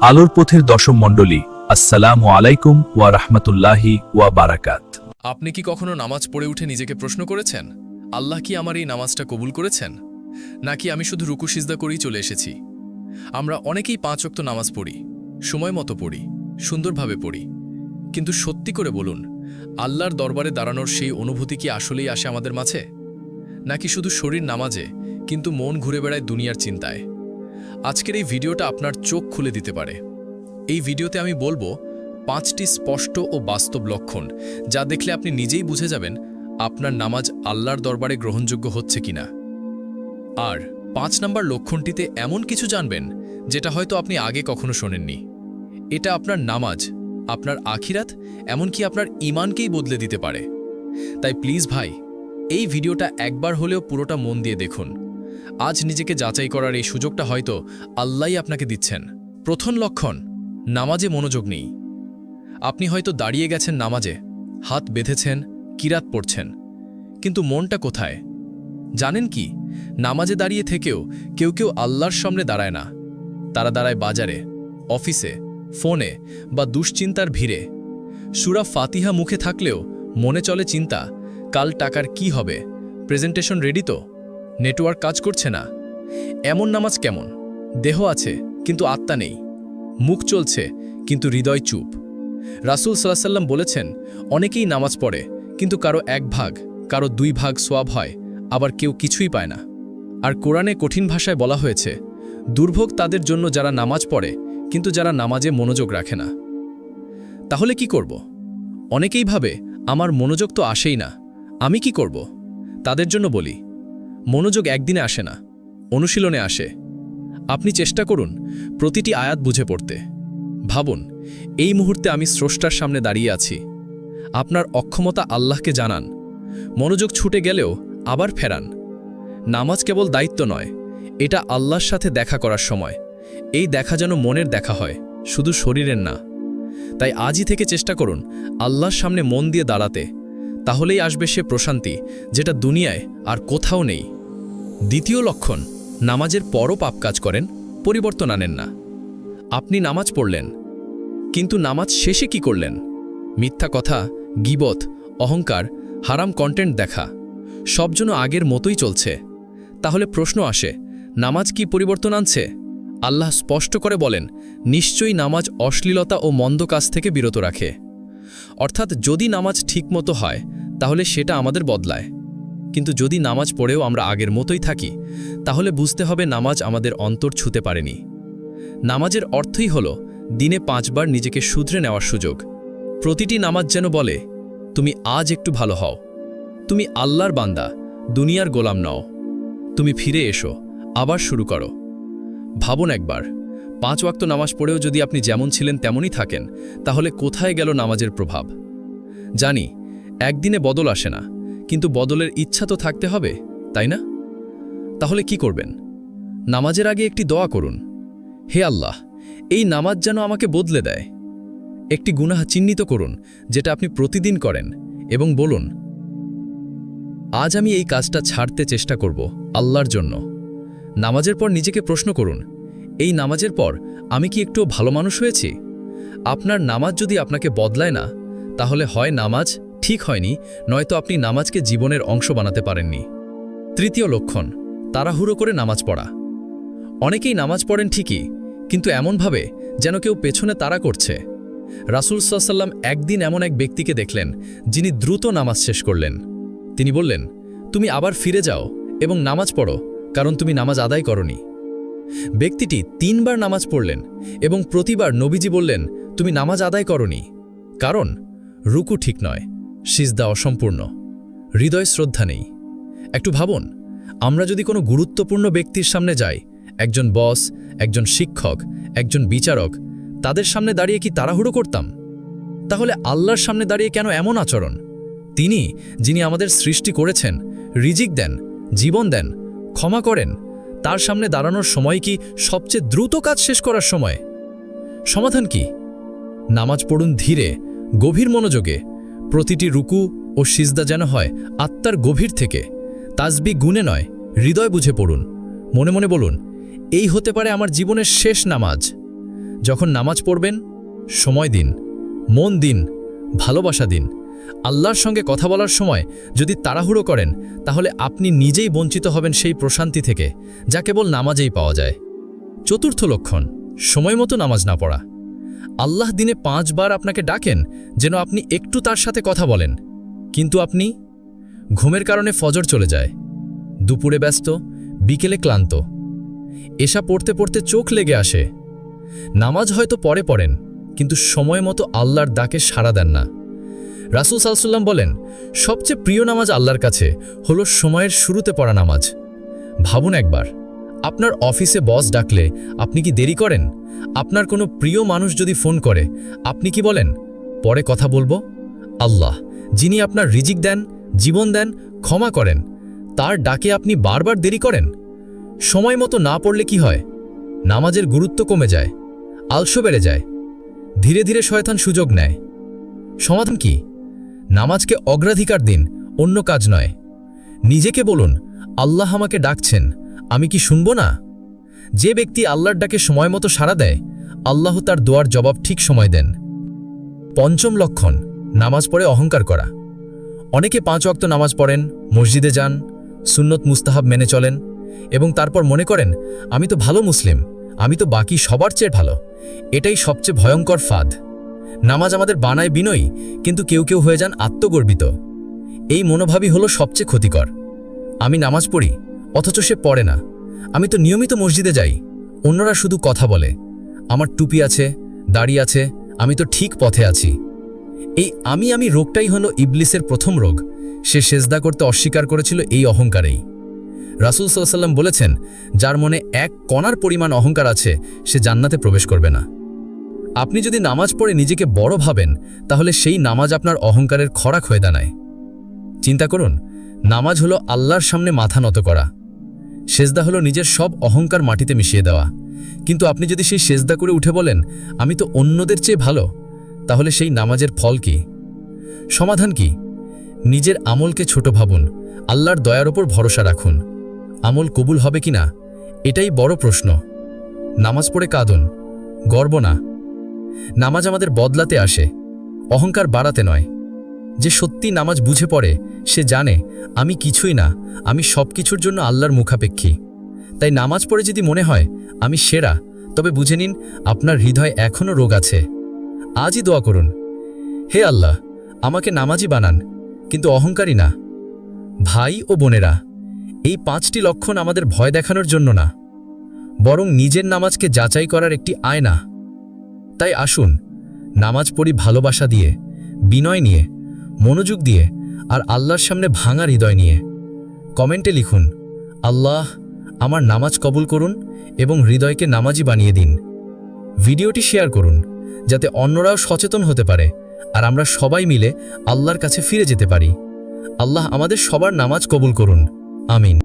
আলোর পথের দশম মণ্ডলী, আসসালামু আলাইকুম ওয়া রাহমাতুল্লাহি ওয়া বারাকাত। আপনি কি কখনো নামাজ পড়ে উঠে নিজেকে প্রশ্ন করেছেন, আল্লাহ কি আমার এই নামাজটা কবুল করেছেন, নাকি আমি শুধু রুকু সিজদা করেই চলে এসেছি? আমরা অনেকেই 5 ওয়াক্ত নামাজ পড়ি, সময় মতো পড়ি, সুন্দরভাবে পড়ি, কিন্তু সত্যি করে বলুন, আল্লাহর দরবারে দাঁড়ানোর সেই অনুভূতি কি আসলেই আসে আমাদের মাঝে, নাকি শুধু শরীর নামাজে কিন্তু মন ঘুরে বেড়ায় দুনিয়ার চিন্তায়? আজকের এই ভিডিওটা আপনার চোখ খুলে দিতে পারে। এই ভিডিওতে আমি বলবো 5টি স্পষ্ট ও বাস্তব লক্ষণ, যা দেখলে আপনি নিজেই বুঝে যাবেন আপনার নামাজ আল্লাহর দরবারে গ্রহণযোগ্য হচ্ছে কিনা। আর 5 নম্বর লক্ষণটিতে এমন কিছু জানবেন যেটা হয়তো আপনি আগে কখনো শোনেননি। এটা আপনার নামাজ, আপনার আখিরাত, এমনকি আপনার ঈমানকেই বদলে দিতে পারে। তাই প্লিজ ভাই, এই ভিডিওটা একবার হলেও পুরোটা মন দিয়ে দেখুন। আজ নিজেকে যাচাই করার এই সুযোগটা হয়তো আল্লাহই আপনাকে দিচ্ছেন। প্রথম লক্ষণ, নামাজে মনোযোগ নেই। আপনি হয়তো দাঁড়িয়ে গেছেন নামাজে, হাত বেঁধেছেন, কিরাত পড়ছেন, কিন্তু মনটা কোথায়? জানেন কি, নামাজে দাঁড়িয়ে থেকেও কেউ কেউ আল্লাহর সামনে দাঁড়ায় না। তারা দাঁড়ায় বাজারে, অফিসে, ফোনে বা দুশ্চিন্তার ভিড়ে। সূরা ফাতিহা মুখে থাকলেও মনে চলে চিন্তা, কাল টাকার কি হবে, প্রেজেন্টেশন রেডি তো, নেটওয়ার্ক কাজ করছে না। এমন নামাজ কেমন? দেহ আছে কিন্তু আত্মা নেই, মুখ চলছে কিন্তু হৃদয় চুপ। রাসূল সাল্লাল্লাহু আলাইহি ওয়াসাল্লাম বলেছেন, অনেকেই নামাজ পড়ে কিন্তু কারো 1 ভাগ, কারো 2 ভাগ সওয়াব হয়, আবার কেউ কিছুই পায় না। আর কোরআনে কঠিন ভাষায় বলা হয়েছে, দুর্ভোগ তাদের জন্য যারা নামাজ পড়ে কিন্তু যারা নামাজে মনোযোগ রাখে না। তাহলে কি করব? অনেকেই ভাবে, আমার মনোযোগ তো আসেই না, আমি কি করব? তাদের জন্য বলি, মনোযোগ একদিনে আসে না, অনুশীলনে আসে। আপনি চেষ্টা করুন প্রতিটি আয়াত বুঝে পড়তে। ভাবুন, এই মুহূর্তে আমি স্রষ্টার সামনে দাঁড়িয়ে আছি। আপনার অক্ষমতা আল্লাহকে জানান। মনোযোগ ছুটে গেলেও আবার ফেরান। নামাজ কেবল দায়িত্ব নয়, এটা আল্লাহর সাথে দেখা করার সময়। এই দেখা যেন মনের দেখা হয়, শুধু শরীরের না। তাই আজই থেকে চেষ্টা করুন আল্লাহর সামনে মন দিয়ে দাঁড়াতে। তাহলেই আসবে সে প্রশান্তি, যেটা দুনিয়ায় আর কোথাও নেই। দ্বিতীয় লক্ষণ, নামাজের পরও পাপ কাজ করেন, পরিবর্তন আনেন না। আপনি নামাজ পড়লেন, কিন্তু নামাজ শেষে কি করলেন? মিথ্যা কথা, গীবত, অহংকার, হারাম কন্টেন্ট দেখা, সব যেন আগের মতোই চলছে। তাহলে প্রশ্ন আসে, নামাজ কি পরিবর্তন আনছে? আল্লাহ স্পষ্ট করে বলেন, নিশ্চয়ই নামাজ অশ্লীলতা ও মন্দ কাজ থেকে বিরত রাখে। অর্থাৎ যদি নামাজ ঠিকমতো হয় তাহলে সেটা আমাদের বদলায়, কিন্তু যদি নামাজ পড়েও আমরা আগের মতোই থাকি, তাহলে বুঝতে হবে নামাজ আমাদের অন্তর ছুঁতে পারেনি। নামাজের অর্থই হল দিনে 5 বার নিজেকে শুধরে নেওয়ার সুযোগ। প্রতিটি নামাজ যেন বলে, তুমি আজ একটু ভালো হও, তুমি আল্লাহর বান্দা, দুনিয়ার গোলাম নও, তুমি ফিরে এসো, আবার শুরু করো। ভাবুন একবার, 5 ওয়াক্ত নামাজ পড়েও যদি আপনি যেমন ছিলেন তেমনই থাকেন, তাহলে কোথায় গেল নামাজের প্রভাব? জানি একদিনে বদল আসে না, কিন্তু বদলের ইচ্ছা তো থাকতে হবে, তাই না? তাহলে কি করবেন? নামাজের আগে একটি দোয়া করুন, হে আল্লাহ, এই নামাজ যেন আমাকে বদলে দেয়। একটি গুনাহ চিহ্নিত করুন যেটা আপনি প্রতিদিন করেন, এবং বলুন, আজ আমি এই কাজটা ছাড়তে চেষ্টা করব আল্লাহর জন্য। নামাজের পর নিজেকে প্রশ্ন করুন, এই নামাজের পর আমি কি একটু ভালো মানুষ হয়েছি? আপনার নামাজ যদি আপনাকে বদলায় না, তাহলে হয় নামাজ ঠিক হয়নি, নয়তো আপনি নামাজকে জীবনের অংশ বানাতে পারেননি। তৃতীয় লক্ষণ, তাড়াহুড়ো করে নামাজ পড়া। অনেকেই নামাজ পড়েন ঠিকই, কিন্তু এমনভাবে যেন কেউ পেছনে তাড়া করছে। রাসূল সাল্লাল্লাহু আলাইহি ওয়াসাল্লাম একদিন এমন এক ব্যক্তিকে দেখলেন যিনি দ্রুত নামাজ শেষ করলেন। তিনি বললেন, তুমি আবার ফিরে যাও এবং নামাজ পড়ো, কারণ তুমি নামাজ আদায় করনি। ব্যক্তিটি 3 বার নামাজ পড়লেন এবং প্রতিবার নবীজি বললেন, তুমি নামাজ আদায় করনি। কারণ রুকু ঠিক নয়, সিজদা অসম্পূর্ণ, হৃদয় শ্রদ্ধা নেই। একটু ভাবুন, আমরা যদি কোনো গুরুত্বপূর্ণ ব্যক্তির সামনে যাই, একজন বস, একজন শিক্ষক, একজন বিচারক, তাদের সামনে দাঁড়িয়ে কি তাড়াহুড়ো করতাম? তাহলে আল্লাহর সামনে দাঁড়িয়ে কেন এমন আচরণ? তিনি, যিনি আমাদের সৃষ্টি করেছেন, রিজিক দেন, জীবন দেন, ক্ষমা করেন, তার সামনে দাঁড়ানোর সময় কি সবচেয়ে দ্রুত কাজ শেষ করার সময়? সমাধান কি? নামাজ পড়ুন ধীরে, গভীর মনোযোগে। প্রতিটি রুকু ও সিজদা যেন হয় আত্মার গভীর থেকে, তাসবিহ গুনে নয়, হৃদয় বুঝে পড়ুন। মনে মনে বলুন, এই হতে পারে আমার জীবনের শেষ নামাজ। যখন নামাজ পড়বেন সময় দিন, মন দিন, ভালোবাসা দিন। আল্লাহর সঙ্গে কথা বলার সময় যদি তাড়াহুড়ো করেন তাহলে আপনি নিজেই বঞ্চিত হবেন সেই প্রশান্তি থেকে যা কেবল নামাজেই পাওয়া যায়। চতুর্থ লক্ষণ, সময় মতো নামাজ না পড়া। আল্লাহ দিনে 5 বার আপনাকে ডাকেন যেন আপনি একটু তার সাথে কথা বলেন, কিন্তু আপনি ঘুমের কারণে ফজর চলে যায়, দুপুরে ব্যস্ত, বিকেলে ক্লান্ত, এশা পড়তে পড়তে চোখ লেগে আসে। নামাজ হয়তো পরে পড়েন কিন্তু সময় মতো আল্লাহর ডাকে সাড়া দেন না। রাসূল সাল্লাল্লাহু আলাইহি ওয়াসাল্লাম বলেন, সবচেয়ে প্রিয় নামাজ আল্লাহর কাছে হলো সময়ের শুরুতে পড়া নামাজ। ভাবুন একবার, আপনার অফিসে বস ডাকলে আপনি কি দেরি করেন? আপনার কোনো প্রিয় মানুষ যদি ফোন করে আপনি কি বলেন, পরে কথা বলবো? আল্লাহ, যিনি আপনার রিজিক দেন, জীবন দেন, ক্ষমা করেন, তার ডাকে আপনি বারবার দেরি করেন। সময় মতো না পড়লে কি হয়? নামাজের গুরুত্ব কমে যায়, আলস্য বেড়ে যায়, ধীরে ধীরে শয়তান সুযোগ নেয়। সমাধান কি? নামাজকে অগ্রাধিকার দিন, অন্য কাজ নয়। নিজেকে বলুন, আল্লাহ আমাকে ডাকছেন, আমি কি শুনব না? যে ব্যক্তি আল্লাহর ডাকে সময় মতো সাড়া দেয়, আল্লাহ তার দোয়ার জবাব ঠিক সময় দেন। পঞ্চম লক্ষণ, নামাজ পড়ে অহংকার করা। অনেকে 5 ওয়াক্ত নামাজ পড়েন, মসজিদে যান, সুন্নত মুস্তাহাব মেনে চলেন এবং তারপর মনে করেন, আমি তো ভালো মুসলিম, আমি তো বাকি সবার চেয়ে ভালো। এটাই সবচেয়ে ভয়ঙ্কর ফাঁদ। নামাজ আমাদের বানায় বিনয়ী, কিন্তু কেউ কেউ হয়ে যান আত্মগর্বিত। এই মনোভাবই হলো সবচেয়ে ক্ষতিকর। আমি নামাজ পড়ি, অথচ সে পড়ে না। আমি তো নিয়মিত মসজিদে যাই, অন্যরা শুধু কথা বলে। আমার টুপি আছে, দাড়ি আছে, আমি তো ঠিক পথে আছি। এই আমি রোগটাই হলো ইবলিসের প্রথম রোগ। সে সেজদা করতে অস্বীকার করেছিল এই অহংকারেই। রাসূল সাল্লাল্লাহু আলাইহি ওয়াসাল্লাম বলেছেন, যার মনে 1 কণার পরিমাণ অহংকার আছে সে জান্নাতে প্রবেশ করবে না। আপনি যদি নামাজ পড়ে নিজেকে বড় ভাবেন তাহলে সেই নামাজ আপনার অহংকারের খোরাক হয়ে দাঁড়ায়। চিন্তা করুন, নামাজ হলো আল্লাহর সামনে মাথা নত করা, সেজদা হলো নিজের সব অহংকার মাটিতে মিশিয়ে দেওয়া। কিন্তু আপনি যদি সেই সেজদা করে উঠে বলেন, আমি তো অন্যদের চেয়ে ভালো, তাহলে সেই নামাজের ফল কি? সমাধান কি? নিজের আমলকে ছোট ভাবুন, আল্লাহর দয়ার ওপর ভরসা রাখুন। আমল কবুল হবে কিনা এটাই বড় প্রশ্ন। নামাজ পড়ে কাঁদুন, গর্ব না। নামাজ আমাদের বদলাতে আসে, অহংকার বাড়াতে নয়। যে সত্যি নামাজ বুঝে পড়ে সে জানে, আমি কিছুই না, আমি সব কিছুর জন্য আল্লাহর মুখাপেক্ষী। তাই নামাজ পড়ে যদি মনে হয় আমি সেরা, তবে বুঝে নিন আপনার হৃদয়ে এখনও রোগ আছে। আজই দোয়া করুন, হে আল্লাহ, আমাকে নামাজি বানান, কিন্তু অহংকারী না। ভাই ও বোনেরা, এই 5টি লক্ষণ আমাদের ভয় দেখানোর জন্য না, বরং নিজের নামাজকে যাচাই করার একটি আয়না। তাই আসুন, নামাজ পড়ি ভালোবাসা দিয়ে, বিনয় নিয়ে, মনোযোগ দিয়ে আর আল্লাহর সামনে ভাঙা হৃদয় নিয়ে। কমেন্টে লিখুন, আল্লাহ আমার নামাজ কবুল করুন এবং হৃদয়কে নামাজি বানিয়ে দিন। ভিডিওটি শেয়ার করুন যাতে অন্যরাও সচেতন হতে পারে আর আমরা সবাই মিলে আল্লাহর কাছে ফিরে যেতে পারি। আল্লাহ আমাদের সবার নামাজ কবুল করুন। আমিন।